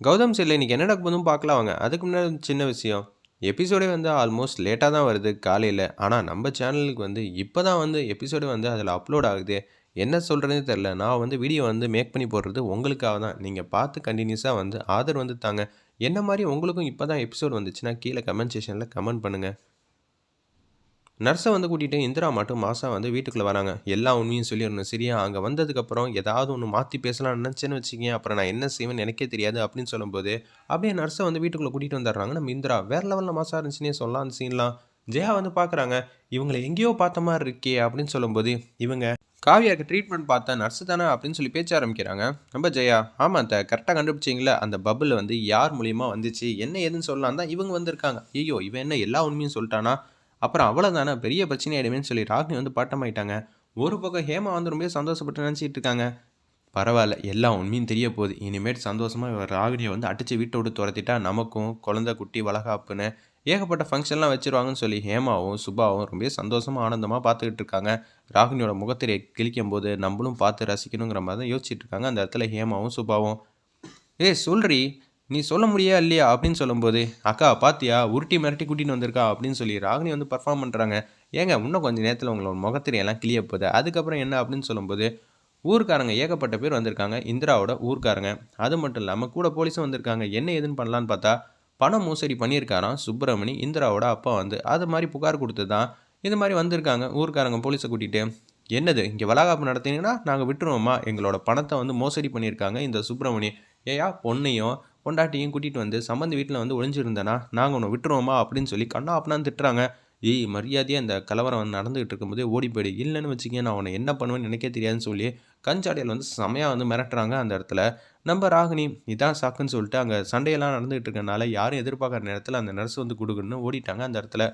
கௌதம் சரியில்ல இன்னைக்கு என்ன நடக்க போதும் பார்க்கலாம் வாங்க. அதுக்கு முன்னாடி ஒரு சின்ன விஷயம். எபிசோடே வந்து ஆல்மோஸ்ட் லேட்டா தான் வருது காலையில. ஆனா நம்ம சேனலுக்கு வந்து இப்ப தான் வந்து எபிசோடு வந்து அதில அப்லோட் ஆகுதே. என்ன சொல்றதுன்னே தெரியல. நான் வந்து வீடியோ வந்து மேக் பண்ணி போடுறது உங்களுக்காக தான். நீங்க பார்த்து கன்டினியூஸா வந்து ஆதரவு வந்து தாங்க. என்ன மாரி உங்களுக்கும் இப்ப தான் எபிசோட் வந்துச்சுன்னா கீழ கமெண்ட் செக்ஷன்ல கமெண்ட் பண்ணுங்க. நர்ஸ வந்து கூட்டிட்டு இந்திரா மட்டும் மாசா வந்து வீட்டுக்குள்ள வராங்க. எல்லா உண்மையும் சொல்லிறணும் சரியா? அங்க வந்ததுக்கப்புறம் ஏதாவது ஒண்ணு மாத்தி பேசலாம்னு நினைச்சேன்னு வச்சுக்கயேன், அப்புறம் நான் என்ன செய்வேன்னு எனக்கே தெரியாது அப்படின்னு சொல்லும்போது, அப்படியே நர்ஸ வந்து வீட்டுக்குள்ள கூட்டிட்டு வந்துடுறாங்க நம்ம இந்திரா. வேற லெவல்ல மாசா இருந்துச்சுன்னே சொல்லலாம் அந்த சீன்லாம். ஜெயா வந்து பார்க்குறாங்க. இவங்கள எங்கேயோ பார்த்த மாரி இருக்கே அப்படின்னு சொல்லும்போது, இவங்க காவியாக்கு ட்ரீட்மெண்ட் பார்த்த நர்ஸ் தானே அப்படின்னு சொல்லி பேச்ச ஆரம்பிக்கிறாங்க. நம்ம ஜெயா, ஆமா அத்த கரெக்ட்டா கண்டுபிடிச்சீங்கல்ல. அந்த பபுள் வந்து யார் மூலியமா வந்துச்சு, என்ன ஏதுன்னு சொல்லலான்னு தான் இவங்க வந்திருக்காங்க. ஐயய்யோ! இவன் என்ன எல்லா உண்மையும் சொல்ட்டானா? அப்புறம் அவ்வளோதானே பெரிய பிரச்சனை ஆயிடுமேன்னு சொல்லி ராகினி வந்து பட்டமாயிட்டாங்க. ஒரு பக்கம் ஹேமா வந்து ரொம்ப சந்தோஷப்பட்டு நினச்சிட்டு இருக்காங்க. பரவாயில்ல எல்லா உண்மையும் தெரிய போகுது. இனிமேட்டு சந்தோஷமா ராகினியை வந்து அடிச்சு வீட்டை விட்டு துரத்திட்டா நமக்கும் குழந்தை குட்டி வளகாப்புன்னு ஏகப்பட்ட ஃபங்க்ஷன்லாம் வச்சிருவாங்கன்னு சொல்லி ஹேமாவும் சுபாவும் ரொம்ப சந்தோஷமா ஆனந்தமாக பார்த்துக்கிட்டு இருக்காங்க. ராகினியோட முகத்திரையை கிழிக்கும் போது நம்மளும் பார்த்து ரசிக்கணுங்கிற மாதிரி தான் யோசிச்சுட்டு இருக்காங்க அந்த இடத்துல ஹேமாவும் சுபாவும். ஏய் சொல்றி, நீ சொல்ல முடியா இல்லையா அப்படின்னு சொல்லும்போது, அக்கா பாத்தியா உருட்டி மிரட்டி கூட்டின்னு வந்திருக்கா அப்படின்னு சொல்லி ராகினி வந்து பர்ஃபார்ம் பண்ணுறாங்க. ஏங்க இன்னும் கொஞ்சம் நேரத்தில் உங்களோட முகத்திரையெல்லாம் கிளிய போகுது. அதுக்கப்புறம் என்ன அப்படின்னு சொல்லும்போது, ஊர்க்காரங்க ஏகப்பட்ட பேர் வந்திருக்காங்க. இந்திராவோட ஊர்க்காரங்க. அது மட்டும் இல்லாமல் கூட போலீஸும் வந்திருக்காங்க. என்ன ஏதுன்னு பண்ணலான்னு பார்த்தா, பணம் மோசடி பண்ணியிருக்காராம் சுப்பிரமணி இந்திராவோட அப்பா வந்து. அது மாதிரி புகார் கொடுத்து தான் இது மாதிரி வந்திருக்காங்க ஊர்க்காரங்க போலீஸை கூட்டிகிட்டு. என்னது இங்கே வளகாப்பு நடத்தினீங்கன்னா நாங்கள் விட்டுருவோம்மா, எங்களோட பணத்தை வந்து மோசடி பண்ணியிருக்காங்க இந்த சுப்பிரமணி. ஏயா பொண்ணையும் பொண்டாட்டியும் கூட்டிகிட்டு வந்து சம்மந்தி வீட்டில் வந்து ஒளிஞ்சிருந்தேனா நாங்கள் உன்னை விட்டுருவோமா அப்படின்னு சொல்லி கண்ணா அப்பனான்னு திட்டுறாங்க. ஏய் மரியாதையாக இந்த கலவரம் வந்து நடந்துகிட்டு இருக்கும்போதே ஓடி போயிடு, இல்லைன்னு வச்சுக்கேன் நான் உன்னை என்ன பண்ணுவேன்னு எனக்கே தெரியாதுன்னு சொல்லி கஞ்சாடியில் வந்து செமையாக வந்து மிரட்டுறாங்க அந்த இடத்துல. நம்ம ராகினி இதான் சாக்குன்னு சொல்லிட்டு அங்கே சண்டையெல்லாம் நடந்துகிட்டு இருக்கனால யாரும் எதிர்பார்க்குற நேரத்தில் அந்த நர்ஸ் வந்து கொடுக்குன்னு ஓடிட்டாங்க அந்த இடத்துல.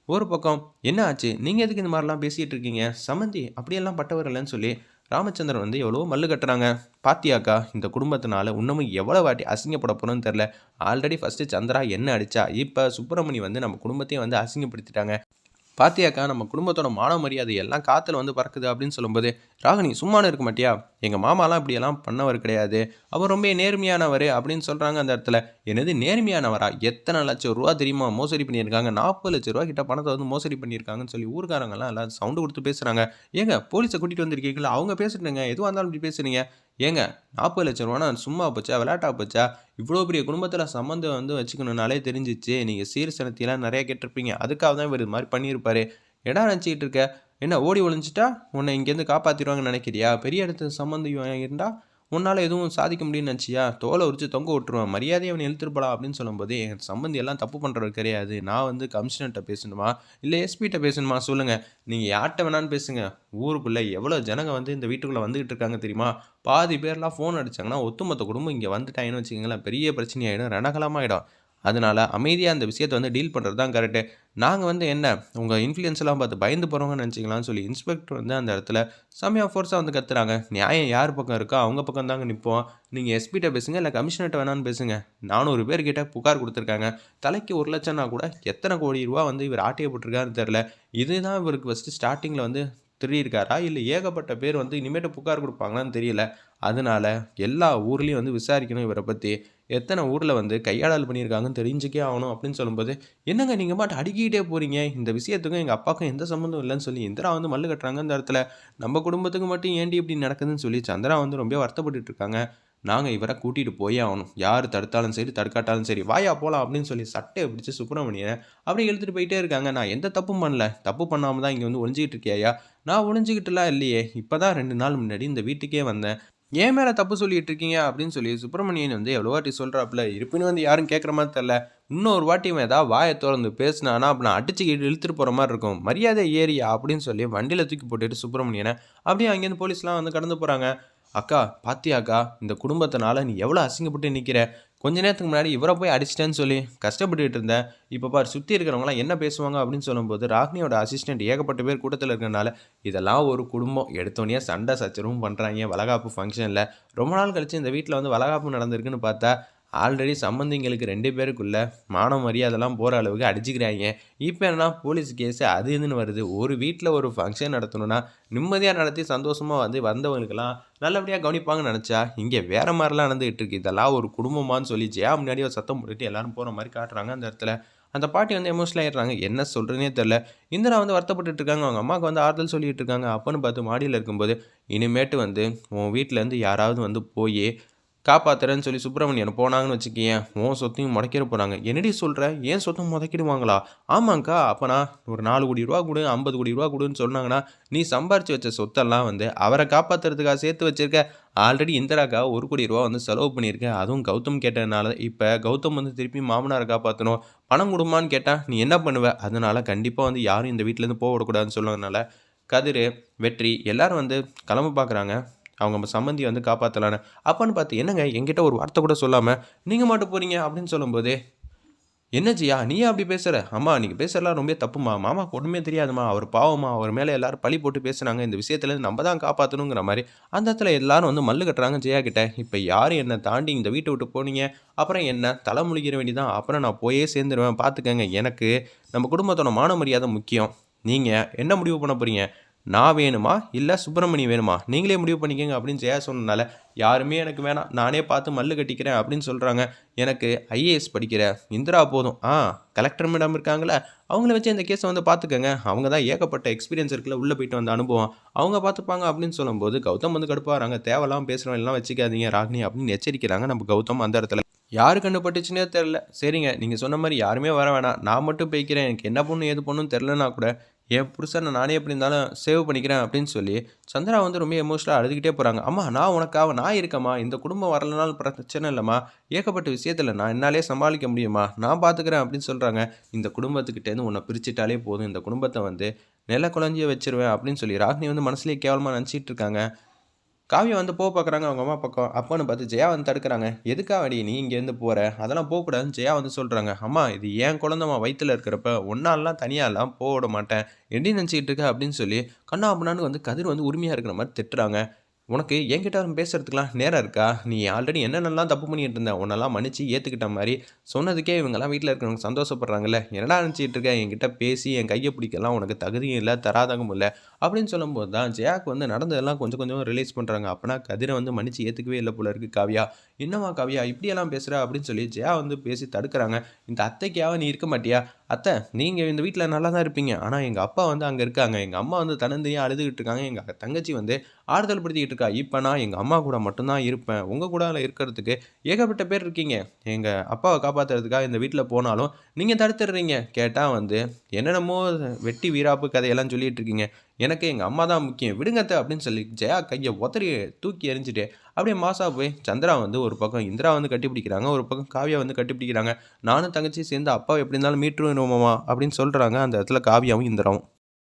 ஒரு பக்கம் என்ன ஆச்சு நீங்கள் எதுக்கு இந்த மாதிரிலாம் பேசிகிட்டு இருக்கீங்க, சம்மந்தி அப்படியெல்லாம் பட்டவர் இல்லைன்னு சொல்லி ராமச்சந்திரன் வந்து எவ்வளோ மல்லு கட்டுறாங்க. பாத்தியாக்கா இந்த குடும்பத்தினால இன்னமும் எவ்வளோ வாட்டி அசிங்கப்பட போகிறோன்னு தெரில. ஆல்ரெடி ஃபஸ்ட்டு சந்திரா என்ன அடித்தா, இப்போ சுப்பிரமணி வந்து நம்ம குடும்பத்தையும் வந்து அசிங்கப்படுத்திட்டாங்க. பாத்தியாக்கா நம்ம குடும்பத்தோட மான மரியாதை எல்லாம் காற்றுல வந்து பறக்குது அப்படின்னு சொல்லும்போது, ராகினி சும்மானு இருக்க மாட்டியா, எங்கள் மாமாலாம் இப்படியெல்லாம் பண்ணவர் கிடையாது, அவர் ரொம்ப நேர்மையானவர் அப்படின்னு சொல்கிறாங்க அந்த இடத்துல. என்னது நேர்மையானவரா, எத்தனை லட்சம் ரூபா தெரியுமா மோசடி பண்ணியிருக்காங்க, 40 லட்ச ரூபா கிட்ட பணத்தை வந்து மோசடி பண்ணியிருக்காங்கன்னு சொல்லி ஊர்காரங்கெல்லாம் எல்லாம் சவுண்டு கொடுத்து பேசுகிறாங்க. ஏங்க போலீஸை கூட்டிகிட்டு வந்திருக்கீங்களா, அவங்க பேசுட்டுங்க எதுவாக இருந்தாலும் இப்படி பேசுறீங்க. ஏங்க 40 லட்ச ரூபானா சும்மா போச்சா விளையாட்டா போச்சா, இவ்வளோ பெரிய குடும்பத்தில் சம்மந்தம் வந்து வச்சுக்கணுன்னாலே தெரிஞ்சிச்சு, நீங்கள் சீர்சனத்திலாம் நிறையா கேட்டிருப்பீங்க, அதுக்காக தான் இவர் இது மாதிரி பண்ணியிருப்பாரு. எடா நினச்சிக்கிட்டு இருக்க, என்ன ஓடி ஒளிஞ்சிட்டா உன்னை இங்கேருந்து காப்பாற்றிடுவாங்கன்னு நினைக்கிறியா, பெரிய இடத்து சம்மந்தம் இருந்தால் உன்னால் எதுவும் சாதிக்க முடியும்னு நினச்சியா, தோலை உரிச்சு தொங்க விட்டுருவேன், மரியாதையை அவனை இழுத்துட்டு போடா அப்படின்னு சொல்லும்போது, என் சம்மந்தி எல்லாம் தப்பு பண்ணுறது கிடையாது, நான் வந்து கமிஷனர்கிட்ட பேசணுமா இல்லை எஸ்பிகிட்ட பேசணுமா சொல்லுங்கள், நீங்கள் யார்கிட்ட வேணான்னு பேசுங்க. ஊருக்குள்ளே எவ்வளோ ஜனங்க வந்து இந்த வீட்டுக்குள்ளே வந்துக்கிட்டு இருக்காங்க தெரியுமா, பாதி பேர்லாம் ஃபோன் அடிச்சாங்கன்னா ஒட்டுமொத்த குடும்பம் இங்கே வந்துட்டாங்கன்னு வச்சுக்கோங்களேன், பெரிய பிரச்சனையாயிடும், ரணகலமாயிடும். அதனால அமைதியாக அந்த விஷயத்தை வந்து டீல் பண்ணுறது தான் கரெக்டு. நாங்கள் வந்து என்ன உங்கள் இன்ஃப்ளூயன்ஸ்லாம் பார்த்து பயந்து போகிறவங்கன்னு நினச்சிங்களான்னு சொல்லி இன்ஸ்பெக்டர் வந்து அந்த இடத்துல செம்மையாக ஃபோர்ஸாக வந்து கத்துறாங்க. நியாயம் யார் பக்கம் இருக்கோ அவங்க பக்கம் தாங்க நிற்போம். நீங்கள் எஸ்பிகிட்ட பேசுங்க இல்லை கமிஷனர்கிட்ட வேணான்னு பேசுங்க. 400 பேர்கிட்ட புகார் கொடுத்துருக்காங்க. தலைக்கு 1 லட்சம்னா கூட எத்தனை கோடி ரூபா வந்து இவர் ஆட்டையை போட்டிருக்காருன்னு தெரில. இதுதான் இவருக்கு ஃபஸ்ட்டு ஸ்டார்டிங்கில் வந்து திருடியிருக்காரா இல்லை ஏகப்பட்ட பேர் வந்து இனிமேட்டு புகார் கொடுப்பாங்களான்னு தெரியல. அதனால எல்லா ஊர்லேயும் வந்து விசாரிக்கணும் இவரை பற்றி. எத்தனை ஊரில் வந்து கையாடல் பண்ணியிருக்காங்கன்னு தெரிஞ்சுக்கே ஆகணும் அப்படின்னு சொல்லும்போது, என்னங்க நீங்கள் பாட்டு அடுக்கிக்கிட்டே போகிறீங்க, இந்த விஷயத்துக்கும் எங்கள் அப்பாவுக்கும் எந்த சம்மந்தம் இல்லைன்னு சொல்லி இந்திரா வந்து மல்லு கட்டுறாங்க இந்த இடத்துல. நம்ம குடும்பத்துக்கு மட்டும் ஏன்டி இப்படி நடக்குதுன்னு சொல்லி சந்திரா வந்து ரொம்ப வருத்தப்பட்டுட்டு இருக்காங்க. நாங்கள் இவரை கூட்டிகிட்டு போயே ஆகணும், யார் தடுத்தாலும் சரி தடுக்காட்டாலும் சரி, வாயா போகலாம் அப்படின்னு சொல்லி சட்டையை பிடிச்சி சுப்பிரமணியனை அப்படியே இழுத்துட்டு போயிட்டே இருக்காங்க. நான் எந்த தப்பும் பண்ணல, தப்பு பண்ணாமல் தான் இங்கே வந்து ஒளிஞ்சிக்கிட்டு இருக்கியா, நான் ஒளிஞ்சிக்கிட்டுலாம் இல்லையே, இப்போ தான் 2 நாள் முன்னாடி இந்த வீட்டுக்கே வந்தேன், ஏன் மேலே தப்பு சொல்லிட்டு இருக்கீங்க அப்படின்னு சொல்லி சுப்பிரமணியன் வந்து எவ்வளோ வாட்டி சொல்கிறாப்புல, இருப்பினும் வந்து யாரும் கேட்குற மாதிரி தெரில. இன்னொரு வாட்டி இவன் ஏதாவது வாயை திறந்து பேசினானா அப்போ நான் அடிச்சுக்கிட்டு இழுத்துட்டு போகிற மாதிரி இருக்கும், மரியாதை ஏரியா அப்படின்னு சொல்லி வண்டியில் தூக்கி போட்டுட்டு சுப்பிரமணியனை அப்படியே அங்கேருந்து போலீஸ்லாம் வந்து கடந்து போகிறாங்க. அக்கா பாத்தியாக்கா இந்த குடும்பத்தினால நீ எவ்வளோ அசிங்கப்பட்டு நிற்கிற, கொஞ்ச நேரத்துக்கு முன்னாடி இவரை போய் அடிச்சிட்டேன்னு சொல்லி கஷ்டப்பட்டுக்கிட்டு இருந்தேன், இப்போ பார் சுற்றி இருக்கிறவங்களாம் என்ன பேசுவாங்க அப்படின்னு சொல்லும்போது, ராகினியோட அசிஸ்டன்ட் ஏகப்பட்ட பேர் கூட்டத்தில் இருக்கிறனால இதெல்லாம் ஒரு குடும்பம், எடுத்தோடனே சண்டை சச்சரவும் பண்ணுறாங்க வளகாப்பு ஃபங்க்ஷனில். ரொம்ப நாள் கழிச்சு இந்த வீட்டில் வந்து வளகாப்பு நடந்திருக்குன்னு பார்த்தா ஆல்ரெடி சம்பந்திங்களுக்கு 2 பேருக்குள்ள மான மரியாதைலாம் போற அளவுக்கு அடிச்சுக்கிறாய்ங்க. இப்ப என்னன்னா போலீஸ் கேஸ் அது இதுன்னு வருது. ஒரு வீட்ல ஒரு ஃபங்ஷன் நடத்தணும்னா, நிம்மதியா நடத்தி சந்தோஷமா வந்து வந்தவங்களுக்கெல்லாம் நல்லபடியா கவனிப்பாங்கன்னு நெனச்சா, இங்க வேற மாரிலாம் நடந்துகிட்டு இருக்கு. இதெல்லாம் ஒரு குடும்பமான்னு சொல்லி ஜெயா முன்னாடி ஒரு சத்தம் போட்டுட்டு எல்லாரும் போற மாரி காட்டுறாங்க அந்த இடத்துல. அந்த பாட்டி வந்து எமோஷனல் ஆயிடுறாங்க. என்ன சொல்றதுன்னே தெரியல. இந்திரா வந்து வருத்தப்பட்டுட்டு இருக்காங்க. அவங்க அம்மாவுக்கு வந்து ஆறுதல் சொல்லிட்டு இருக்காங்க. அப்பன்னு பார்த்து மாடியில இருக்கும்போது, இனிமேட்டு வந்து உன் வீட்லேருந்து யாராவது வந்து போயி காப்பாத்துறேன்னு சொல்லி சுப்பிரமணியன் போனாங்கன்னு வச்சுக்கயேன், உன் சொத்தையும் முடக்கிற போறாங்க. என்னடி சொல்ற? என் சொத்த முடக்கிடுவாங்களா? ஆமாங்க்கா. அப்பனா ஒரு 4,00,00,000 குடு, 50,00,00,000 குடுன்னு சொன்னாங்கன்னா, நீ சம்பாரிச்சு வச்ச சொத்தெல்லாம் வந்து அவர காப்பாத்துறதுக்காக சேர்த்து வச்சிருக்க. ஆல்ரெடி இந்திராக்கா ரூ. 1,00,00,000 வந்து செலவு பண்ணியிருக்க. அதுவும் கௌதம் கேட்டதுனால. இப்ப கௌதம் வந்து திருப்பி மாமனார காப்பாத்தணும். பணம் குடும்மான்னு கேட்டா, நீ என்ன பண்ணுவ? அதனால கண்டிப்பா வந்து யாரும் இந்த வீட்லேருந்து விடக்கூடாதுன்னு சொன்னதுனால, கதிரு, வெற்றி எல்லாரும் வந்து கிளம்ப பார்க்குறாங்க. அவங்க சம்மந்திய வந்து காப்பாத்தலான்னு. அப்பன்னு பார்த்து, "என்னங்க என்கிட்ட ஒரு வார்த்தை கூட சொல்லாம, நீங்க மாட்டும் போறீங்க" அப்படின்னு சொல்லும்போது, "என்ன ஜியா நீ ஏன் அப்படி பேசுற? அம்மா நீங்க பேசுறதெல்லாம் ரொம்ப தப்பும்மா. மாமாவுக்கு ஒண்ணுமே தெரியாதும்மா. அவர் பாவம்மா. அவர் மேல எல்லாரும் பழி போட்டு பேசுனாங்க. இந்த விஷயத்துலேருந்து நம்ம தான் காப்பாத்தணுங்கிற" மாரி அந்த இடத்துல எல்லாரும் வந்து மல்லு கட்டுறாங்க ஜெயா கிட்ட. "இப்ப யாரு என்ன தாண்டி இந்த வீட்ட விட்டு போனீங்க, அப்புறம் என்ன தலை முழுகிற வேண்டியதான். அப்புறம் நான் போயே சேர்ந்துருவேன். பார்த்துக்கங்க. எனக்கு நம்ம குடும்பத்தோட மான மரியாதை முக்கியம். நீங்க என்ன முடிவு பண்ண போறீங்க? நான் வேணுமா? இல்ல சுப்பிரமணியம் வேணுமா? நீங்களே முடிவு பண்ணிக்கங்க" அப்படின்னு ஜெயா சொன்னனால, "யாருமே எனக்கு வேணாம். நானே பார்த்து மல்லு கட்டிக்கிறேன்" அப்படின்னு சொல்றாங்க. "எனக்கு ஐஏஎஸ் படிக்கிற இந்திரா போதும். கலெக்டர் மேடம் இருக்காங்கல்ல, அவங்கள வச்சு இந்த கேஸ வந்து பார்த்துக்கங்க. அவங்க தான் ஏகப்பட்ட எக்ஸ்பீரியன்ஸ் இருக்குல்ல, உள்ள போயிட்டு வந்த அனுபவம். அவங்க பார்த்துப்பாங்க" அப்படின்னு சொல்லும்போது, கௌதம் வந்து கடுப்பாகுறாங்க. "தேவையில்லாம பேசுறவங்களலாம் வச்சுக்காதீங்க ராகினி" அப்படின்னு எச்சரிக்கிறாங்க நம்ம கௌதம் அந்த இடத்துல. யாரு கண்ணு பட்டுச்சுன்னே தெரியல. சரிங்க, நீங்க சொன்ன மாரி யாருமே வர வேணாம். நான் மட்டும் போய்க்கிறேன். எனக்கு என்ன பண்ணணும், ஏது பண்ணணும்னு தெரியலனா கூட, என் புருஷன நானே எப்படி இருந்தாலும் சேவ் பண்ணிக்கிறேன் அப்படின்னு சொல்லி, சந்திரா வந்து ரொம்ப எமோஷனலா அழுதுகிட்டே போறாங்க. "அம்மா நான் உனக்காக நான் இருக்கேம்மா. இந்த குடும்பம் வரலனாலும் பிரச்சனை இல்லம்மா. ஏகப்பட்ட விஷயத்துல நான் என்னாலயே சமாளிக்க முடியும்மா. நான் பார்த்துக்கிறேன்" அப்படின்னு சொல்றாங்க. "இந்த குடும்பத்துக்கிட்டேருந்து உன்ன பிரிச்சுட்டாலே போதும். இந்த குடும்பத்த வந்து நில குழஞ்சிய வச்சுருவேன்" அப்படின்னு சொல்லி ராகினி வந்து மனசுலயே கேவலமா நெனச்சிட்டு இருக்காங்க. காவியா வந்து பார்க்குறாங்க அவங்க அம்மா பக்கம். அப்பன்னு பார்த்து ஜெயா வந்து தடுக்குறாங்க. "எதுக்காகடி நீ இங்கேருந்து போற? அதெல்லாம் போக்கூடாதுன்னு" ஜெயா வந்து சொல்றாங்க. "அம்மா இது என் குழந்தம்மா வயித்துல இருக்கிறப்ப, உன்னாலலாம் தனியாலாம் விட மாட்டேன். எப்படி நெனச்சுக்கிட்டு இருக்க?" அப்படின்னு சொல்லி கன்னா பின்னான்னு வந்து கதிர் வந்து உரிமையா இருக்கிற மாரி திட்டுறாங்க. "உனக்கு என்கிட்ட பேசுறதுக்குலாம் நேரம் இருக்கா? நீ ஆல்ரெடி என்னென்னலாம் தப்பு பண்ணிட்டு இருந்த? உன்னெல்லாம் மன்னிச்சு ஏத்துக்கிட்ட மாரி சொன்னதுக்கே இவங்கலாம் வீட்ல இருக்கிறவங்க சந்தோஷப்படுறாங்கல்ல. என்னடா நெனச்சுக்கிட்டு இருக்க? என்கிட்ட பேசி என் கைய பிடிக்கலாம் உனக்கு தகுதியும் இல்ல, தராதரமும் இல்ல." அப்படின்னு சொல்லும்போது தான் ஜெயாக்கு வந்து நடந்ததெல்லாம் கொஞ்சம் கொஞ்சம் ரியலைஸ் பண்றாங்க. அப்பனா கதிர வந்து மன்னிச்சு ஏத்துக்கவே இல்ல போல இருக்கு காவியா. "என்னம்மா காவியா இப்படியெல்லாம் பேசுற?" அப்படின்னு சொல்லி ஜெயா வந்து பேசி தடுக்குறாங்க. "இந்த அத்தைக்காக நீ இருக்க மாட்டியா? அத்தை நீங்க இந்த வீட்ல நல்லா தான் இருப்பீங்க. ஆனா எங்க அப்பா வந்து அங்க இருக்காங்க. எங்க அம்மா வந்து தன்னந்தனியா அழுதுகிட்டு இருக்காங்க. எங்க தங்கச்சி வந்து ஆறுதல் படுத்திக்கிட்டு இருக்கா. இப்ப நான் எங்க அம்மா கூட மட்டும் தான் இருப்பேன். உங்க கூட இருக்கிறதுக்கு ஏகப்பட்ட பேர் இருக்கீங்க. எங்க அப்பாவ காப்பாத்துறதுக்காக இந்த வீட்ல போனாலும் நீங்க தடுத்துடுறீங்க." கேட்டா வந்து என்னென்னமோ வெட்டி வீராப்பு கதையெல்லாம் சொல்லிட்டு இருக்கீங்க. எனக்கு எங்க அம்மா தான் முக்கியம். விடுங்க அத்த அப்படின்னு சொல்லி ஜெயா கைய உதறி தூக்கி எறிஞ்சுட்டு, அப்படியே மாஸா போய் சந்திரா வந்து ஒரு பக்கம் இந்திரா வந்து கட்டிப்பிடிக்கிறாங்க. ஒரு பக்கம் காவியா வந்து கட்டிப்பிடிக்கிறாங்க. நானும் தங்கச்சியும் சேர்ந்து அப்பாவ எப்படி இருந்தாலும் மீட்டுருவோம் மாமா அப்படின்னு சொல்றாங்க அந்த இடத்துல காவியாவும், இந்திராவும்.